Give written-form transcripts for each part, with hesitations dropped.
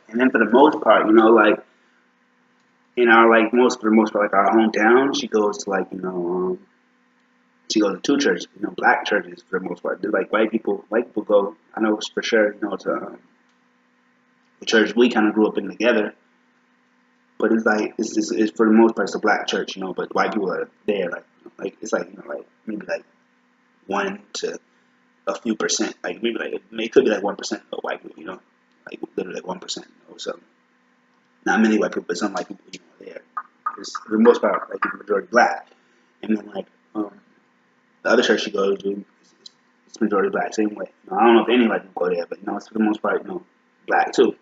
And then for the most part, like in our like most for the most part, like our hometown, she goes to like she goes to two churches, black churches for the most part. They're like white people go. I know for sure, to the church we kind of grew up in together. But it's like it's for the most part it's a black church, But white people are there, like it's like like maybe like 1 to a few percent, like maybe like it could be like 1% of white people, like literally like 1% or something. Not many white people, but some white people, are there. It's for the most part like the majority black, and then like the other church you go to, it's majority black same way. I don't know if any white people go there, but it's for the most part black too.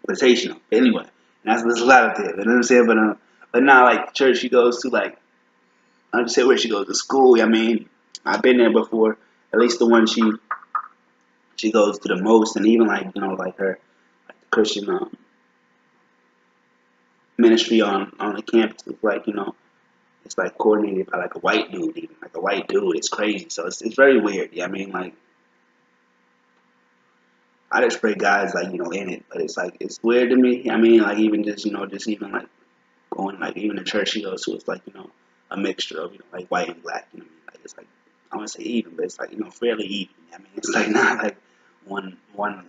But it's Haitian anyway. And there's a lot of there. You know what I'm saying? But now like the church she goes to, like I just say where she goes to school. I mean, I've been there before. At least the one she goes to the most, and even like like her like the Christian ministry on the campus is like it's like coordinated by like a white dude, even like a white dude. It's crazy. So it's very weird. Yeah, I mean like I just pray guys like in it, but it's like it's weird to me. I mean like even just just even like going like even the church she goes to, it's like a mixture of like white and black. You know what I mean? Like it's like I want to say even, but it's like fairly even. I mean it's like not like one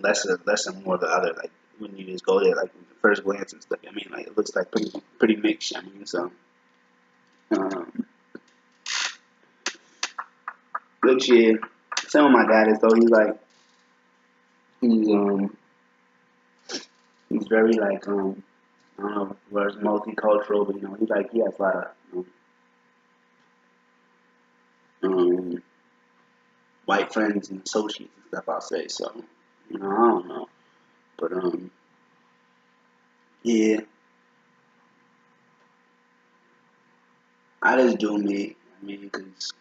lesser more the other. Like when you just go there, like first glance and stuff. I mean like it looks like pretty mixed. I mean so um, good year. Some of my dad is though he's he's very like I don't know where it's multicultural, but he has a lot of um, white friends and associates and stuff. I'll say so. I don't know, but yeah, I just do me. I mean, because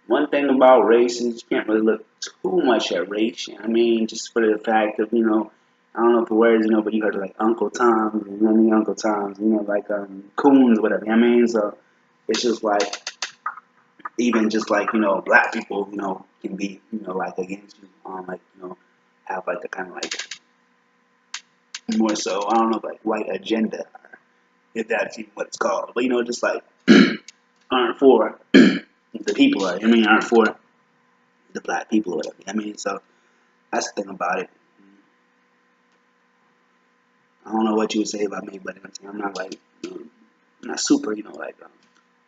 one thing about race is you can't really look too much at race. I mean, just for the fact of I don't know if the words but you heard like Uncle Tom's, Uncle Tom's, like coons, whatever. I mean, so it's just like even just like black people can be like against you like have like a kind of like more so I don't know like white agenda if that's even what it's called, but just like aren't for the people, I mean aren't for the black people or whatever. I mean so that's the thing about it. I don't know what you would say about me, but I'm not like I'm not super like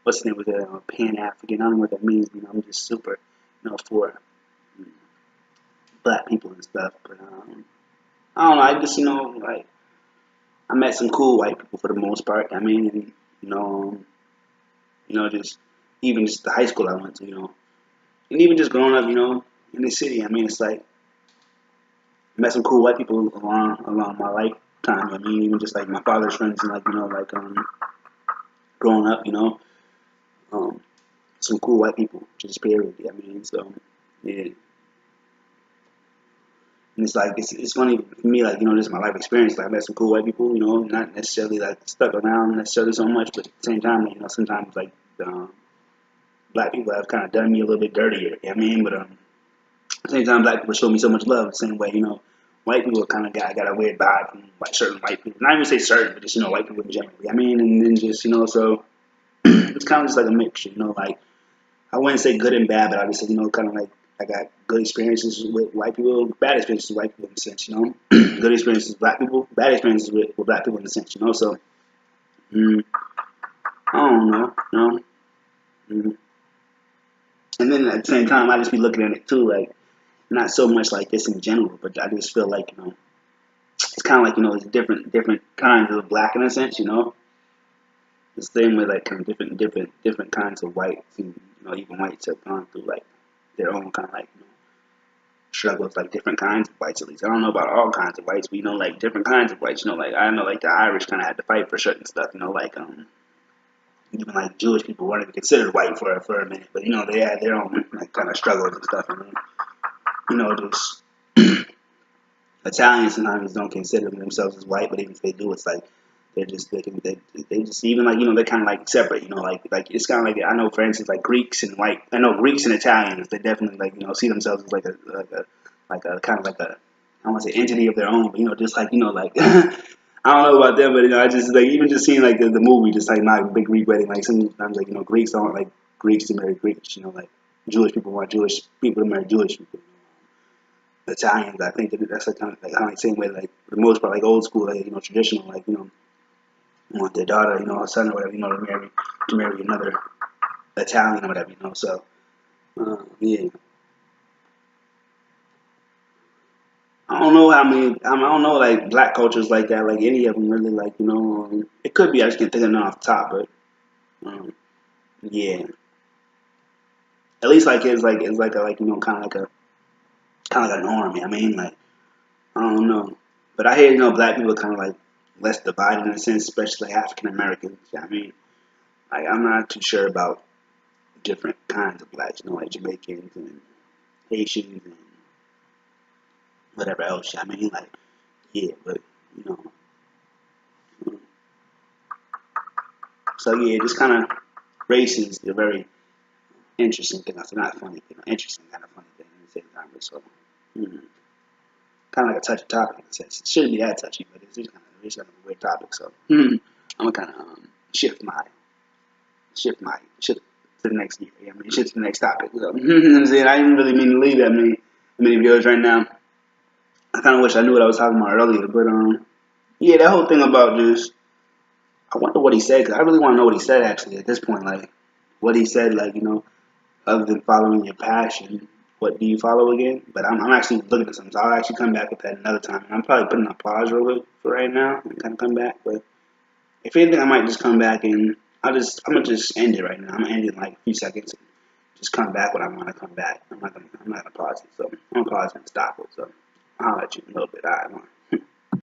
what's the name of it, Pan African. I don't know what that means. I'm just super for black people and stuff, but I don't know. I just like I met some cool white people for the most part. I mean, and, just even just the high school I went to, and even just growing up, in the city. I mean, it's like I met some cool white people along my lifetime. I mean, even just like my father's friends and like like growing up, um, some cool white people, just period. I mean, so yeah. And it's like it's funny for me, like this is my life experience. Like I met some cool white people, not necessarily like stuck around necessarily so much, but at the same time, like, sometimes like black people have kind of done me a little bit dirtier. I mean, but at the same time, black people show me so much love. The same way, white people kind of got a weird vibe from like certain white people. Not even say certain, but just white people in general. I mean, and then just so it's kind of just like a mix. Like I wouldn't say good and bad, but I just say kind of like I got good experiences with white people, bad experiences with white people in a sense. Good experiences with black people, bad experiences with black people in a sense. So mm, I don't know. Mm. And then at the same time, I just be looking at it too, like not so much like this in general, but I just feel like it's kind of like there's different kinds of black in a sense. The same way like kind of different kinds of whites, and even whites have gone through like their own kind of like struggles, like different kinds of whites at least. I don't know about all kinds of whites, but like different kinds of whites. Like I know like the Irish kind of had to fight for certain stuff. Like even like Jewish people weren't even considered white for a minute, but they had their own like kind of struggles and stuff. And just Italians sometimes don't consider themselves as white, but even if they do, it's like they just even like they're kind of like separate. Like it's kind of like I know for instance like Greeks and Greeks and Italians they definitely like see themselves as like a kind of like a I don't want to say entity of their own, but just like like I don't know about them, but I just like even just seeing like the movie, just like not big Greek wedding. Like sometimes like Greeks don't like Greeks to marry Greeks. Like Jewish people want Jewish people to marry Jewish people. Italians, I think that's like kind of like same way like for the most part like old school like traditional like want their daughter or son or whatever to marry another Italian or whatever so yeah. I don't know how many. I don't know like black cultures like that. Like any of them really. Like it could be. I just can't think of none off the top. But yeah, at least like it's like a like kind of like a norm. I mean like I don't know. But I hear black people are kind of like less divided in a sense, especially like African Americans. I mean like I'm not too sure about different kinds of blacks. Like Jamaicans and Haitians and whatever else. I mean like yeah, but you know. So yeah, just kind of race is a very interesting thing. I said not funny, interesting kind of funny thing at the same time. So mm, kind of like a touchy topic. It shouldn't be that touchy, but it's kind of a weird topic. So I'm gonna kind of shift to the next year. I mean, shift to the next topic. So I'm saying I didn't really mean to leave that many videos right now. I kind of wish I knew what I was talking about earlier, but yeah, that whole thing about just I wonder what he said because I really want to know what he said actually at this point, like what he said, like other than following your passion, what do you follow again? But I'm actually looking at something, so I'll actually come back with that another time. I'm probably putting on pause real quick for right now and kind of come back. But if anything, I might just come back and I'm gonna just end it right now. I'm gonna end it in like a few seconds and just come back when I want to come back. I'm not gonna pause it. So I'm gonna pause and stop it. So I'll let you in a little bit. All right,